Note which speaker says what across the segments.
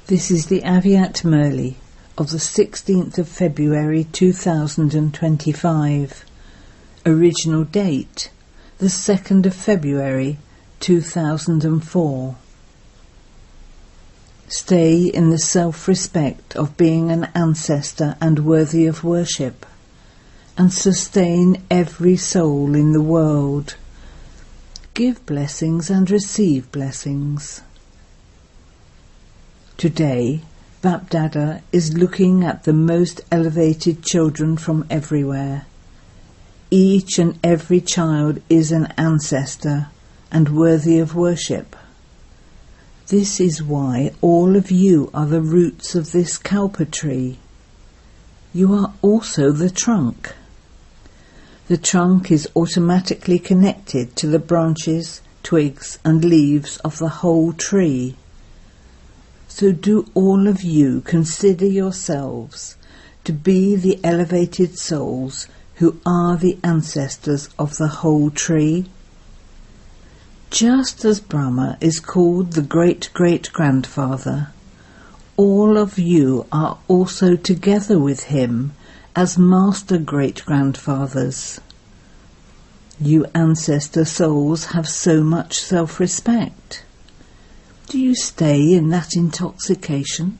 Speaker 1: This is the Aviat Murli of the 16th of February 2025. Original date, the 2nd of February 2004. Stay in the self-respect of being an ancestor and worthy of worship, and sustain every soul in the world. Give blessings and receive blessings. Today, Bapdada is looking at the most elevated children from everywhere. Each and every child is an ancestor and worthy of worship. This is why all of you are the roots of this kalpa tree. You are also the trunk. The trunk is automatically connected to the branches, twigs and leaves of the whole tree. So do all of you consider yourselves to be the elevated souls who are the ancestors of the whole tree? Just as Brahma is called the great-great-grandfather, all of you are also together with him as master great-grandfathers. You ancestor souls have so much self-respect. Do you stay in that intoxication?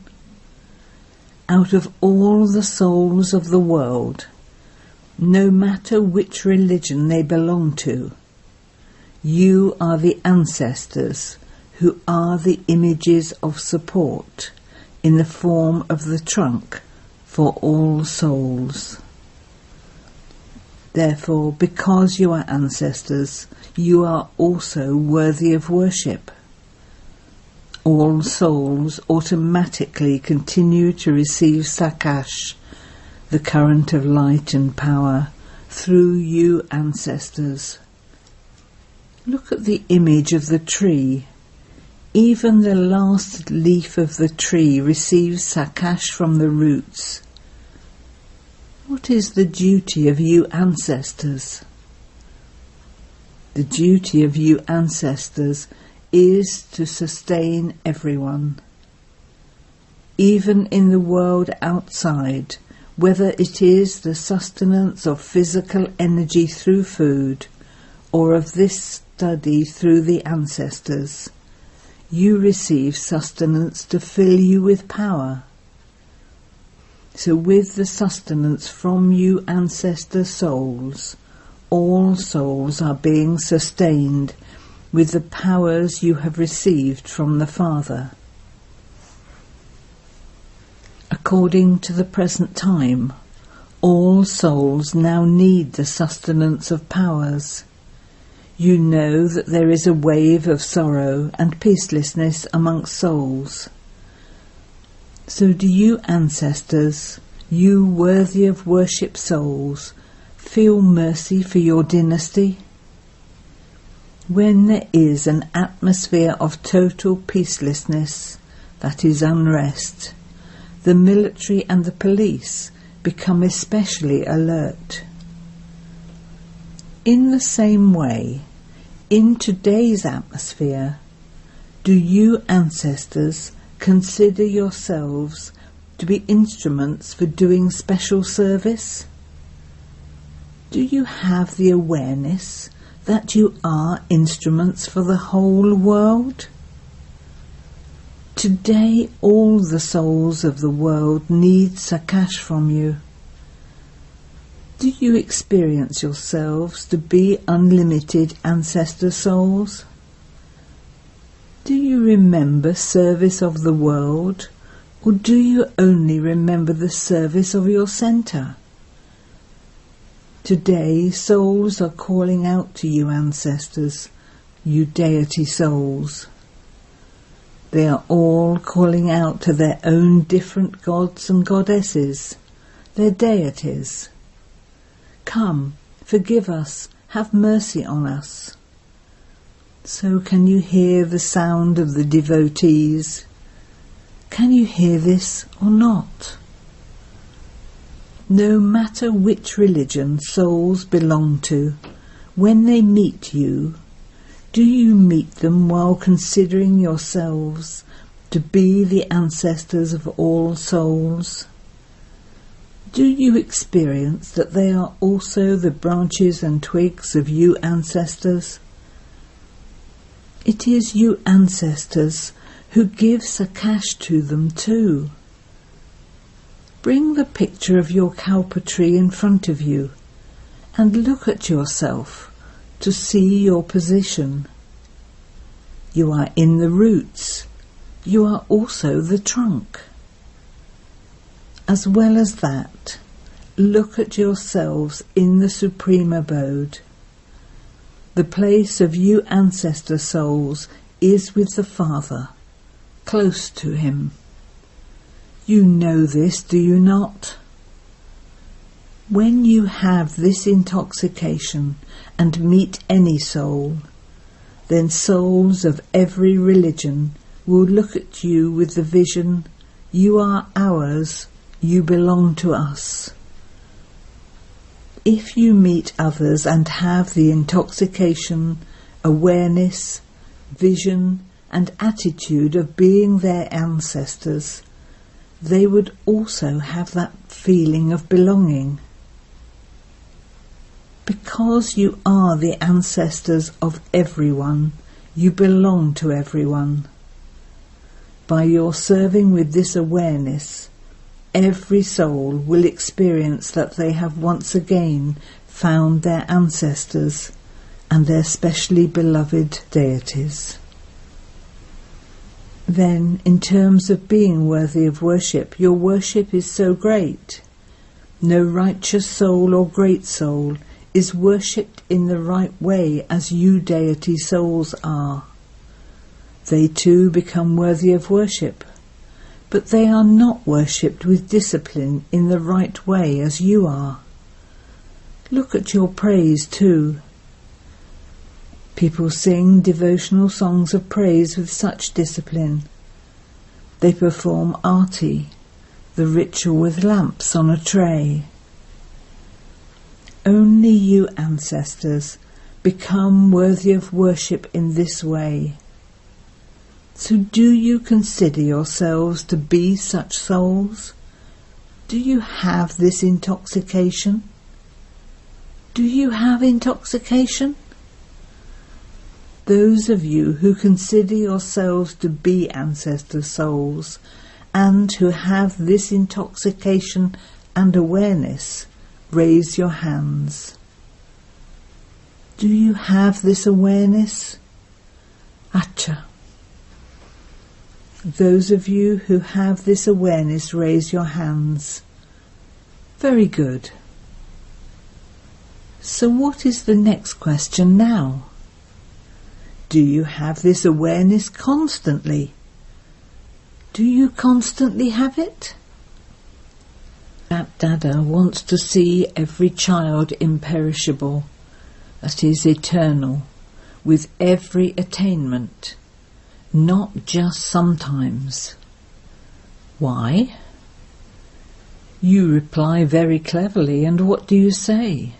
Speaker 1: Out of all the souls of the world, no matter which religion they belong to, you are the ancestors who are the images of support in the form of the trunk for all souls. Therefore, because you are ancestors, you are also worthy of worship. All souls automatically continue to receive Sakash, the current of light and power, through you ancestors. Look at the image of the tree. Even the last leaf of the tree receives Sakash from the roots. What is the duty of you ancestors? The duty of you ancestors is to sustain everyone. Even in the world outside, whether it is the sustenance of physical energy through food, or of this study through the ancestors, you receive sustenance to fill you with power. So with the sustenance from you ancestor souls, all souls are being sustained with the powers you have received from the Father. According to the present time, all souls now need the sustenance of powers. You know that there is a wave of sorrow and peacelessness amongst souls. So do you ancestors, you worthy of worship souls, feel mercy for your dynasty? When there is an atmosphere of total peacelessness, that is unrest, the military and the police become especially alert. In the same way, in today's atmosphere, do you ancestors consider yourselves to be instruments for doing special service? Do you have the awareness that you are instruments for the whole world? Today all the souls of the world need Sakash from you. Do you experience yourselves to be unlimited ancestor souls? Do you remember service of the world, or do you only remember the service of your centre? Today souls are calling out to you ancestors, you deity souls. They are all calling out to their own different gods and goddesses, their deities. Come, forgive us, have mercy on us. So can you hear the sound of the devotees? Can you hear this or not? No matter which religion souls belong to, when they meet you, do you meet them while considering yourselves to be the ancestors of all souls? Do you experience that they are also the branches and twigs of you ancestors? It is you ancestors who gives a cash to them too. Bring the picture of your kalpa tree in front of you and look at yourself to see your position. You are in the roots. You are also the trunk. As well as that, look at yourselves in the supreme abode. The place of you ancestor souls is with the Father, close to him. You know this, do you not? When you have this intoxication and meet any soul, then souls of every religion will look at you with the vision, you are ours, you belong to us. If you meet others and have the intoxication, awareness, vision and attitude of being their ancestors, they would also have that feeling of belonging. Because you are the ancestors of everyone, you belong to everyone. By your serving with this awareness, every soul will experience that they have once again found their ancestors and their specially beloved deities. Then, in terms of being worthy of worship, your worship is so great. No righteous soul or great soul is worshipped in the right way as you deity souls are. They too become worthy of worship, but they are not worshipped with discipline in the right way as you are. Look at your praise too. People sing devotional songs of praise with such discipline. They perform arti, the ritual with lamps on a tray. Only you ancestors become worthy of worship in this way. So do you consider yourselves to be such souls? Do you have this intoxication? Do you have intoxication? Those of you who consider yourselves to be ancestor souls and who have this intoxication and awareness, raise your hands. Do you have this awareness? Acha. Those of you who have this awareness, raise your hands. Very good. So what is the next question now? Do you have this awareness constantly? Do you constantly have it? Dada wants to see every child imperishable, that is eternal, with every attainment, not just sometimes. Why? You reply very cleverly, and what do you say?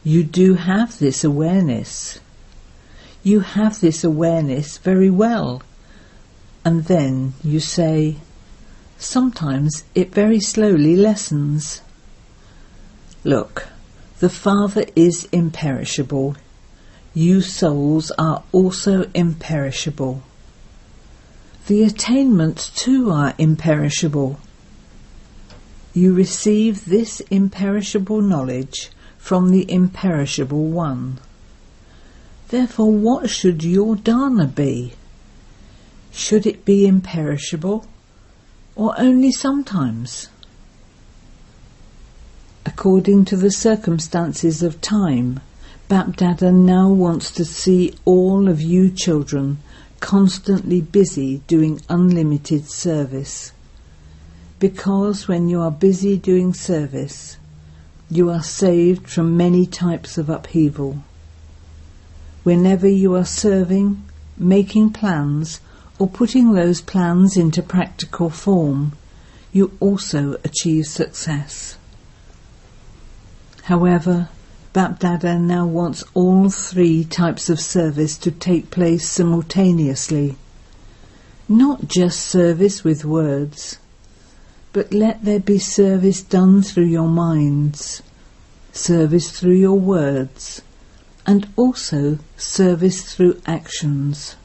Speaker 1: You do have this awareness. You have this awareness very well, and then you say, sometimes it very slowly lessens. Look, the Father is imperishable. You souls are also imperishable. The attainments too are imperishable. You receive this imperishable knowledge from the imperishable one. Therefore, what should your dana be? Should it be imperishable, or only sometimes? According to the circumstances of time, Bapdada now wants to see all of you children constantly busy doing unlimited service. Because when you are busy doing service, you are saved from many types of upheaval. Whenever you are serving, making plans, or putting those plans into practical form, you also achieve success. However, Bapdada now wants all three types of service to take place simultaneously. Not just service with words, but let there be service done through your minds, service through your words, and also service through actions.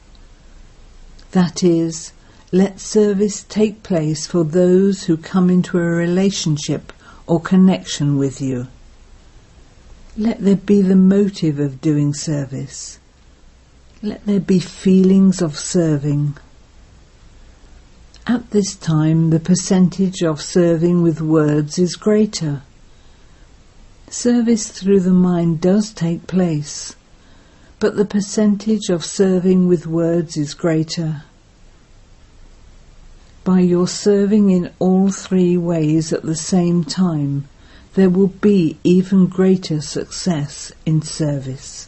Speaker 1: That is, let service take place for those who come into a relationship or connection with you. Let there be the motive of doing service. Let there be feelings of serving. At this time, the percentage of serving with words is greater. Service through the mind does take place, but the percentage of serving with words is greater. By your serving in all three ways at the same time, there will be even greater success in service.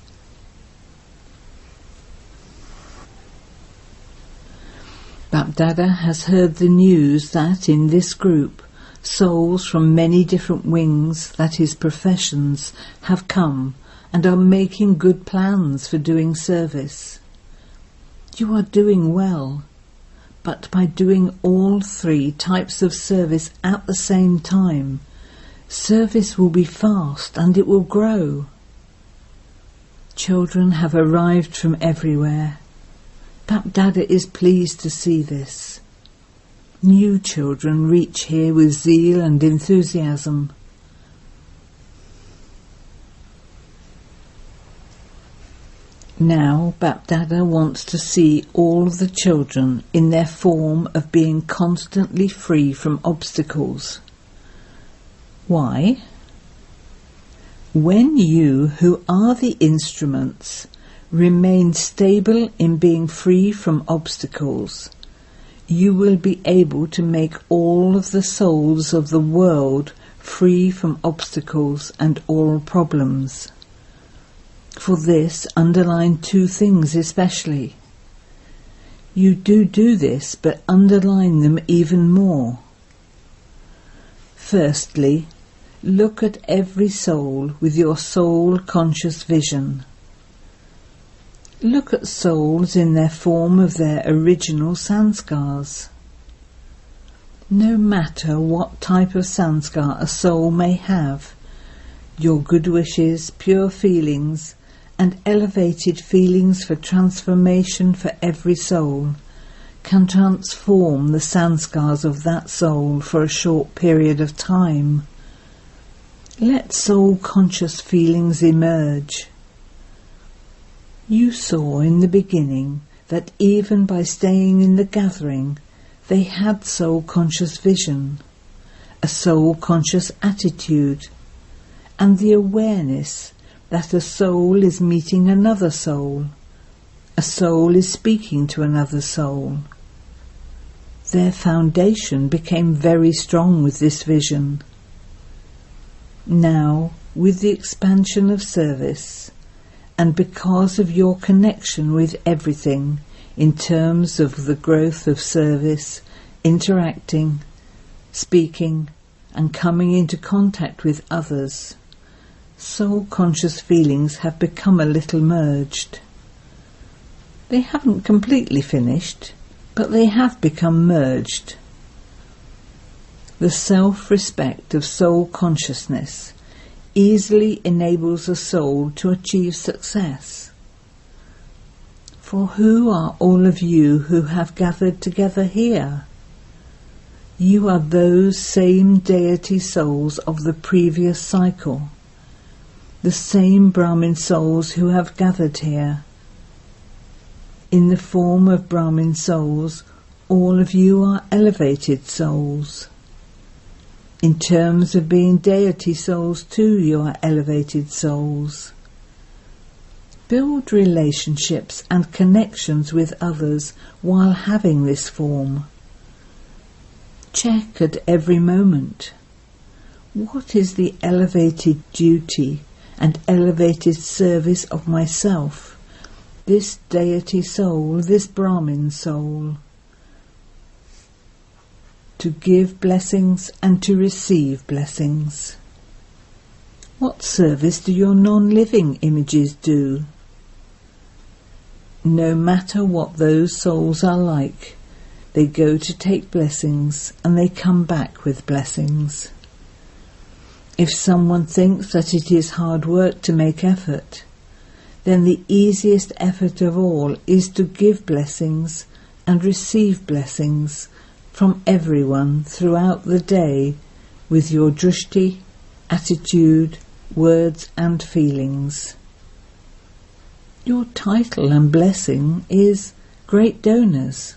Speaker 1: Bapdada has heard the news that in this group, souls from many different wings, that is professions, have come and are making good plans for doing service. You are doing well, but by doing all three types of service at the same time, service will be fast and it will grow. Children have arrived from everywhere. Bapdada is pleased to see this. New children reach here with zeal and enthusiasm. Now Bapdada wants to see all the children in their form of being constantly free from obstacles. Why? When you, who are the instruments, remain stable in being free from obstacles, you will be able to make all of the souls of the world free from obstacles and all problems. For this, underline two things especially. You do this, but underline them even more. Firstly, look at every soul with your soul-conscious vision. Look at souls in their form of their original sanskars. No matter what type of sanskar a soul may have, your good wishes, pure feelings, and elevated feelings for transformation for every soul can transform the sanskars of that soul for a short period of time. Let soul-conscious feelings emerge. You saw in the beginning that even by staying in the gathering, they had soul-conscious vision, a soul-conscious attitude, and the awareness that a soul is meeting another soul, a soul is speaking to another soul. Their foundation became very strong with this vision. Now, with the expansion of service, and because of your connection with everything in terms of the growth of service, interacting, speaking, and coming into contact with others, soul-conscious feelings have become a little merged. They haven't completely finished, but they have become merged. The self-respect of soul-consciousness easily enables a soul to achieve success. For who are all of you who have gathered together here? You are those same deity souls of the previous cycle, the same Brahmin souls who have gathered here. In the form of Brahmin souls, all of you are elevated souls. In terms of being deity souls too, you are elevated souls. Build relationships and connections with others while having this form. Check at every moment. What is the elevated duty and elevated service of myself, this deity soul, this Brahmin soul? To give blessings and to receive blessings. What service do your non-living images do? No matter what those souls are like, They go to take blessings and they come back with blessings. If someone thinks that it is hard work to make effort, then the easiest effort of all is to give blessings and receive blessings from everyone throughout the day with your drishti, attitude, words and feelings. Your title and blessing is Great Donors.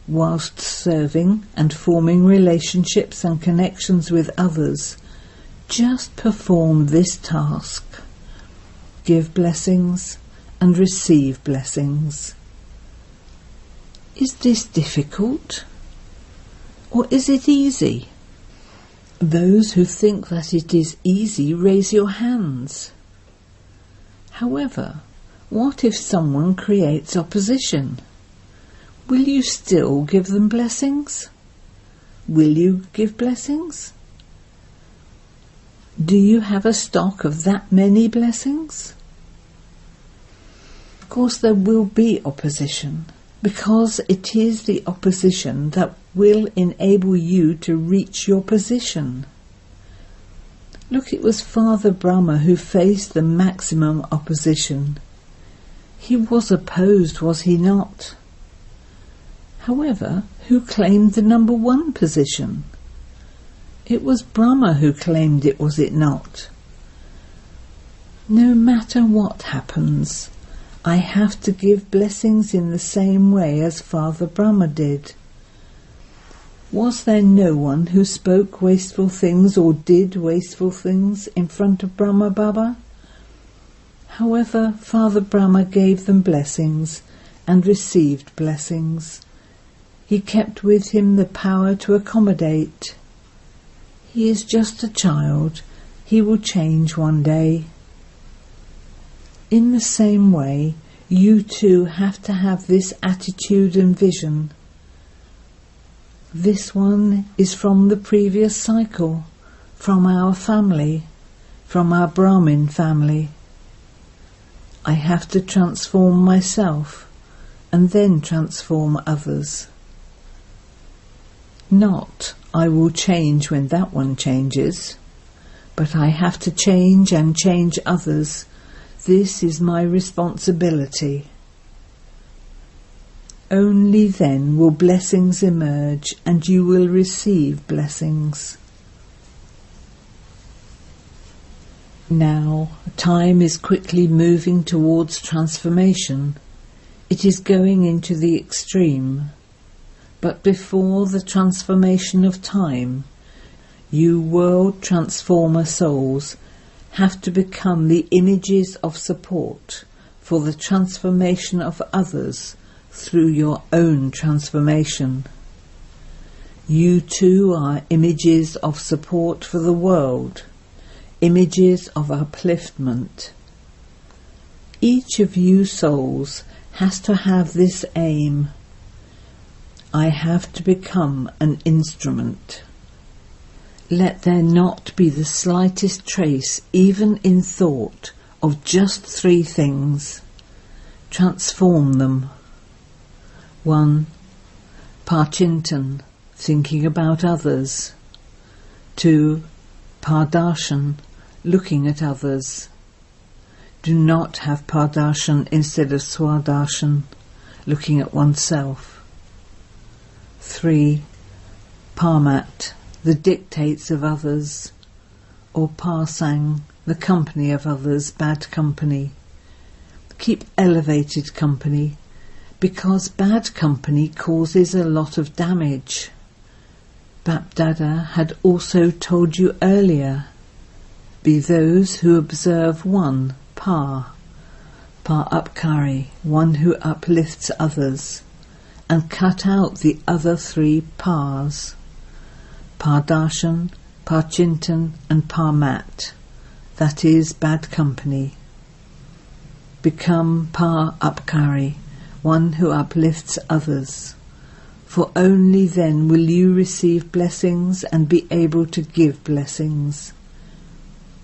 Speaker 1: Whilst serving and forming relationships and connections with others, just perform this task. Give blessings and receive blessings. Is this difficult? Or is it easy? Those who think that it is easy, raise your hands. However, what if someone creates opposition? Will you still give them blessings? Will you give blessings? Do you have a stock of that many blessings? Of course there will be opposition, because it is the opposition that will enable you to reach your position. Look, it was Father Brahma who faced the maximum opposition. He was opposed, was he not? However, who claimed the number 1 position? It was Brahma who claimed it, was it not? No matter what happens, I have to give blessings in the same way as Father Brahma did. Was there no one who spoke wasteful things or did wasteful things in front of Brahma Baba? However, Father Brahma gave them blessings and received blessings. He kept with him the power to accommodate. He is just a child. He will change one day. In the same way, you too have to have this attitude and vision. This one is from the previous cycle, from our family, from our Brahmin family. I have to transform myself and then transform others. Not, I will change when that one changes, but I have to change and change others. This is my responsibility. Only then will blessings emerge and you will receive blessings. Now, time is quickly moving towards transformation. It is going into the extreme. But before the transformation of time, you world transformer souls have to become the images of support for the transformation of others through your own transformation. You too are images of support for the world, images of upliftment. Each of you souls has to have this aim. I have to become an instrument. Let there not be the slightest trace, even in thought, of just 3 things. Transform them. 1. Parchintan, thinking about others. 2. Pardarshan, looking at others. Do not have pardarshan instead of swadarshan, looking at oneself. 3. Parmat, the dictates of others, or parsang, the company of others, bad company. Keep elevated company, because bad company causes a lot of damage. Bapdada had also told you earlier, be those who observe 1, upkari, one who uplifts others, and cut out the other 3 pars, pardarshan, parchintan and parmat, that is bad company. Become upkari, one who uplifts others, for only then will you receive blessings and be able to give blessings.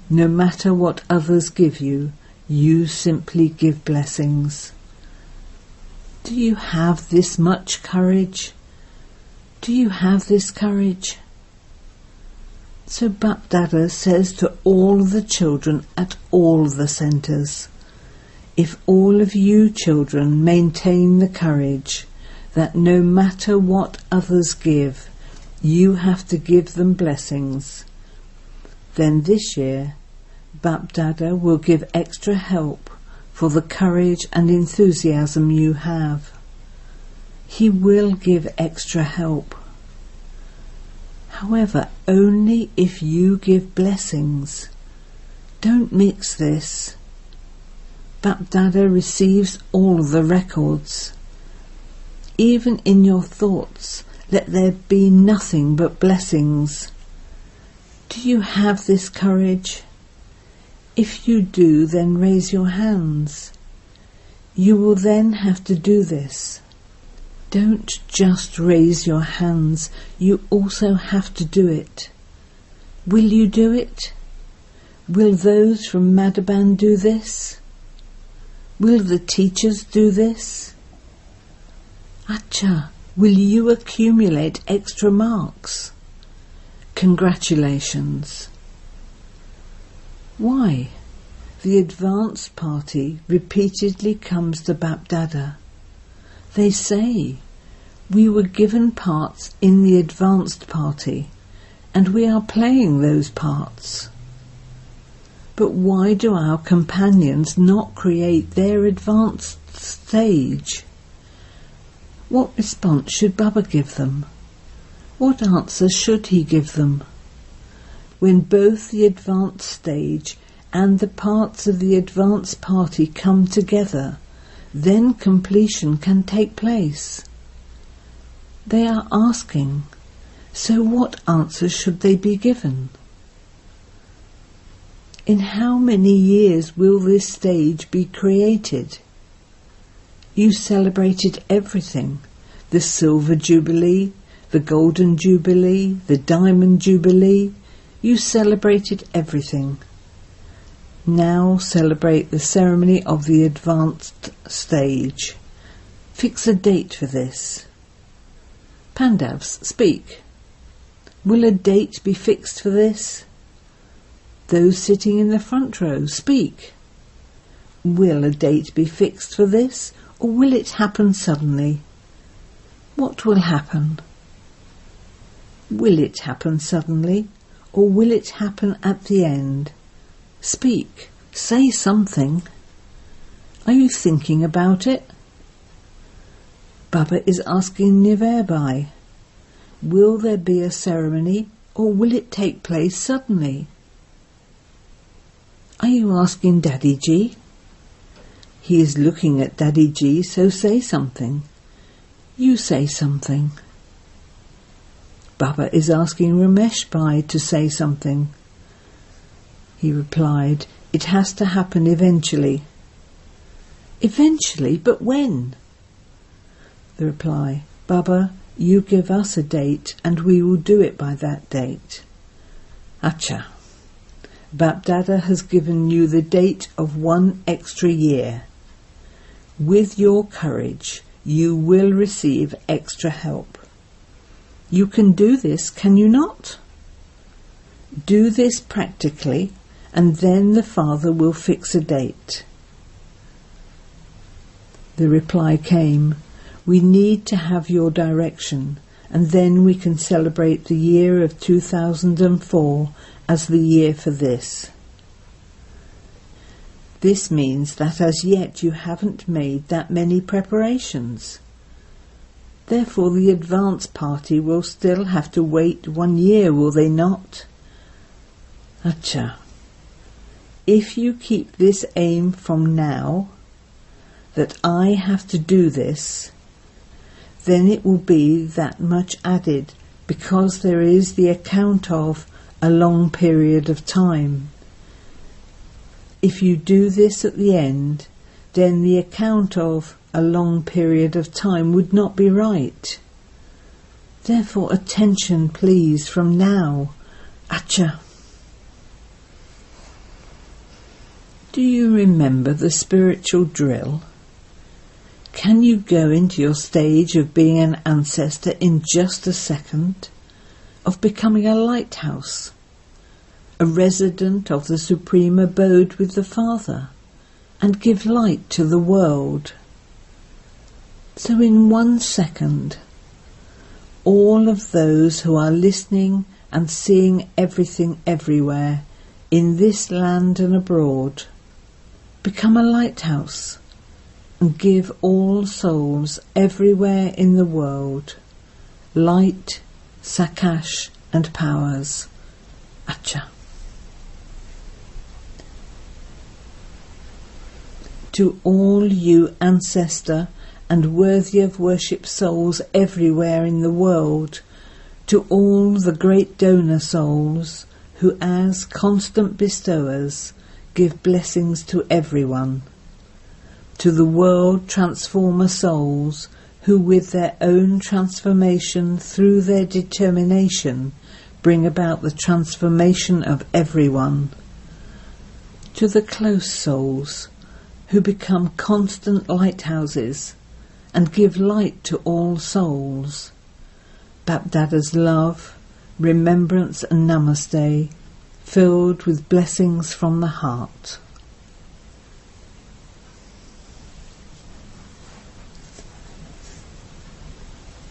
Speaker 1: No matter what others give you, you simply give blessings. Do you have this much courage? Do you have this courage? So Bapdada says to all the children at all the centres, if all of you children maintain the courage that no matter what others give, you have to give them blessings, then this year Bapdada will give extra help for the courage and enthusiasm you have. He will give extra help. However, only if you give blessings. Don't mix this. Bapdada receives all the records. Even in your thoughts, let there be nothing but blessings. Do you have this courage? If you do, then raise your hands. You will then have to do this. Don't just raise your hands, you also have to do it. Will you do it? Will those from Madhaban do this? Will the teachers do this? Acha, will you accumulate extra marks? Congratulations. Why? The advanced party repeatedly comes to Bapdada. They say, we were given parts in the advanced party, and we are playing those parts. But why do our companions not create their advanced stage? What response should Baba give them? What answer should he give them? When both the advanced stage and the parts of the advanced party come together, then completion can take place. They are asking, so what answers should they be given? In how many years will this stage be created? You celebrated everything, the Silver Jubilee, the Golden Jubilee, the Diamond Jubilee. You celebrated everything. Now celebrate the ceremony of the advanced stage. Fix a date for this. Pandavs, speak. Will a date be fixed for this? Those sitting in the front row, speak. Will a date be fixed for this, or will it happen suddenly? What will happen? Will it happen suddenly, or will it happen at the end? Speak, say something. Are you thinking about it? Baba is asking Niverbai, will there be a ceremony or will it take place suddenly? Are you asking Daddyji? He is looking at Daddyji, so say something. You say something. Baba is asking Rameshbai to say something. He replied, it has to happen eventually. Eventually, but when? The reply, Baba, you give us a date and we will do it by that date. Acha. Bapdada has given you the date of 1 extra year. With your courage, you will receive extra help. You can do this, can you not? Do this practically, and then the Father will fix a date. The reply came, we need to have your direction, and then we can celebrate the year of 2004 as the year for this. This means that as yet you haven't made that many preparations. Therefore the advance party will still have to wait 1 year, will they not? Acha. If you keep this aim from now, that I have to do this, then it will be that much added, because there is the account of a long period of time. If you do this at the end, then the account of a long period of time would not be right. Therefore attention please from now. Acha. Do you remember the spiritual drill? Can you go into your stage of being an ancestor in just a second? Of becoming a lighthouse, a resident of the supreme abode with the Father, and give light to the world? So in 1 second, all of those who are listening and seeing everything everywhere, in this land and abroad, become a lighthouse and give all souls everywhere in the world light, sakash and powers. Acha. To all you ancestor and worthy of worship souls everywhere in the world, to all the great donor souls who as constant bestowers give blessings to everyone, to the world transformer souls who with their own transformation through their determination bring about the transformation of everyone, to the close souls who become constant lighthouses and give light to all souls. Bapdada's love, remembrance and namaste, filled with blessings from the heart.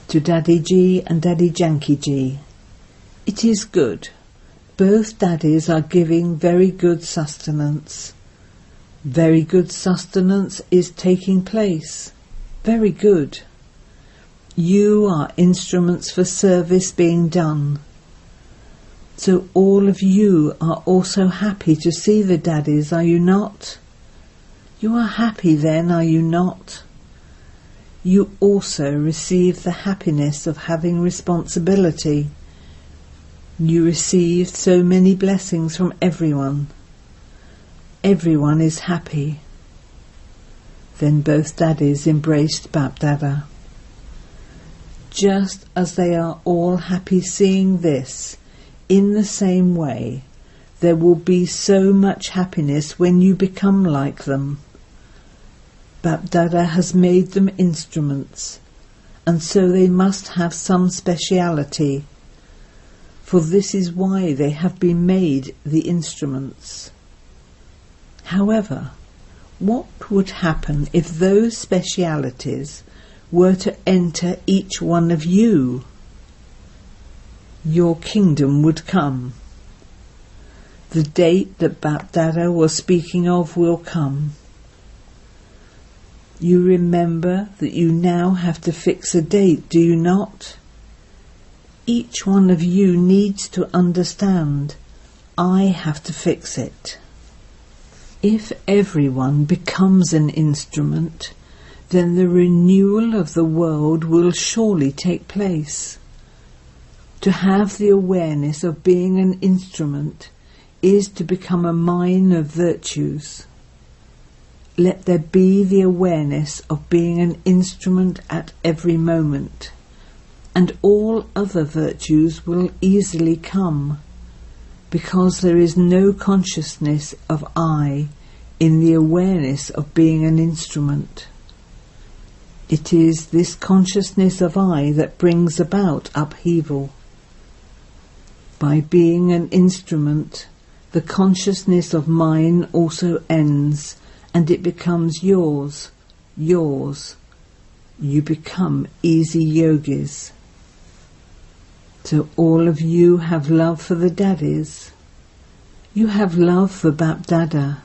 Speaker 1: To Daddy Ji and Daddy Janki Ji, it is good. Both daddies are giving very good sustenance. Very good sustenance is taking place. Very good. You are instruments for service being done. So all of you are also happy to see the daddies, are you not? You are happy then, are you not? You also receive the happiness of having responsibility. You received so many blessings from everyone. Everyone is happy. Then both daddies embraced Bapdada. Just as they are all happy seeing this, in the same way, there will be so much happiness when you become like them. Bapdada has made them instruments, and so they must have some speciality, for this is why they have been made the instruments. However, what would happen if those specialities were to enter each one of you? Your kingdom would come. The date that Bapdada was speaking of will come. You remember that you now have to fix a date, do you not? Each one of you needs to understand, I have to fix it. If everyone becomes an instrument, then the renewal of the world will surely take place. To have the awareness of being an instrument is to become a mine of virtues. Let there be the awareness of being an instrument at every moment, and all other virtues will easily come, because there is no consciousness of I in the awareness of being an instrument. It is this consciousness of I that brings about upheaval. By being an instrument, the consciousness of mine also ends, and it becomes yours, yours. You become easy yogis. So all of you have love for the daddies. You have love for Bapdada.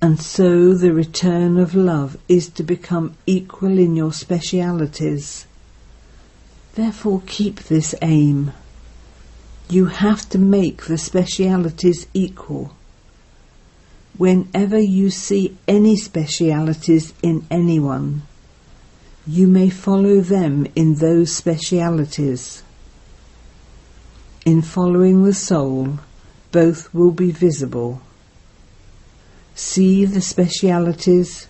Speaker 1: And so the return of love is to become equal in your specialities. Therefore keep this aim. You have to make the specialities equal. Whenever you see any specialities in anyone, you may follow them in those specialities. In following the soul, both will be visible. See the specialities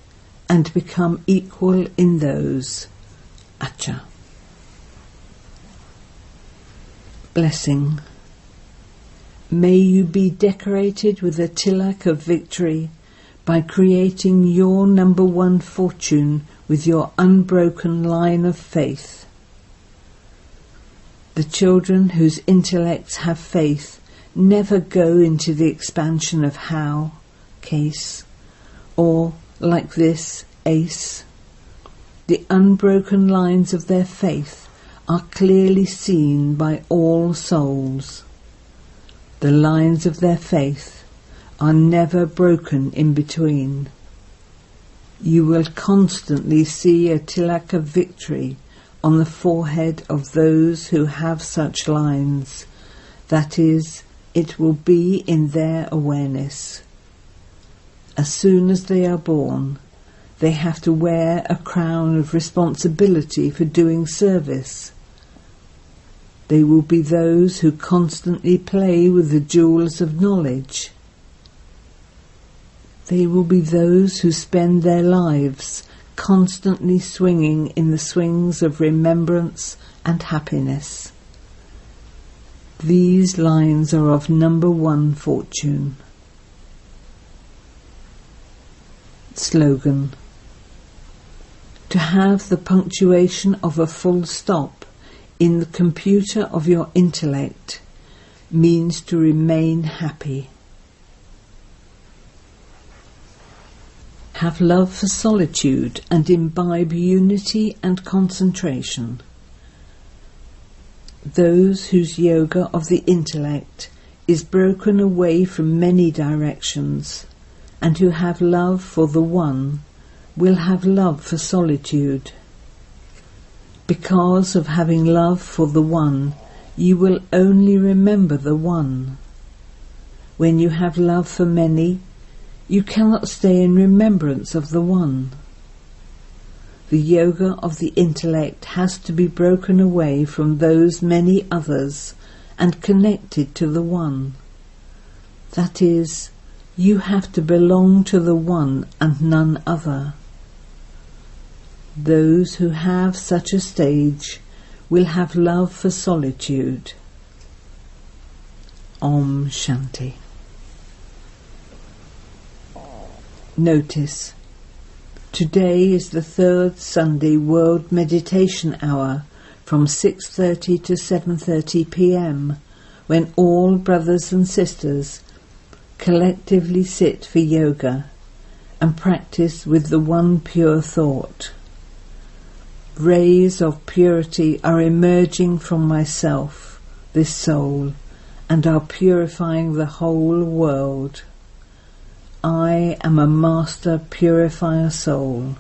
Speaker 1: and become equal in those. Acha. Blessing. May you be decorated with a tilak of victory by creating your number one fortune with your unbroken line of faith. The children whose intellects have faith never go into the expansion of how, case, or, like this, ace. The unbroken lines of their faith are clearly seen by all souls. The lines of their faith are never broken in between. You will constantly see a tilak of victory on the forehead of those who have such lines. That is, it will be in their awareness. As soon as they are born, they have to wear a crown of responsibility for doing service. They will be those who constantly play with the jewels of knowledge. They will be those who spend their lives constantly swinging in the swings of remembrance and happiness. These lines are of number one fortune. Slogan: to have the punctuation of a full stop in the computer of your intellect means to remain happy. Have love for solitude and imbibe unity and concentration. Those whose yoga of the intellect is broken away from many directions and who have love for the One will have love for solitude. Because of having love for the One, you will only remember the One. When you have love for many, you cannot stay in remembrance of the One. The yoga of the intellect has to be broken away from those many others and connected to the One. That is, you have to belong to the One and none other. Those who have such a stage will have love for solitude. Om Shanti. Notice: today is the third Sunday World Meditation Hour from 6:30 to 7:30 p.m, when all brothers and sisters collectively sit for yoga and practice with the one pure thought. Rays of purity are emerging from myself, this soul, and are purifying the whole world. I am a master purifier soul.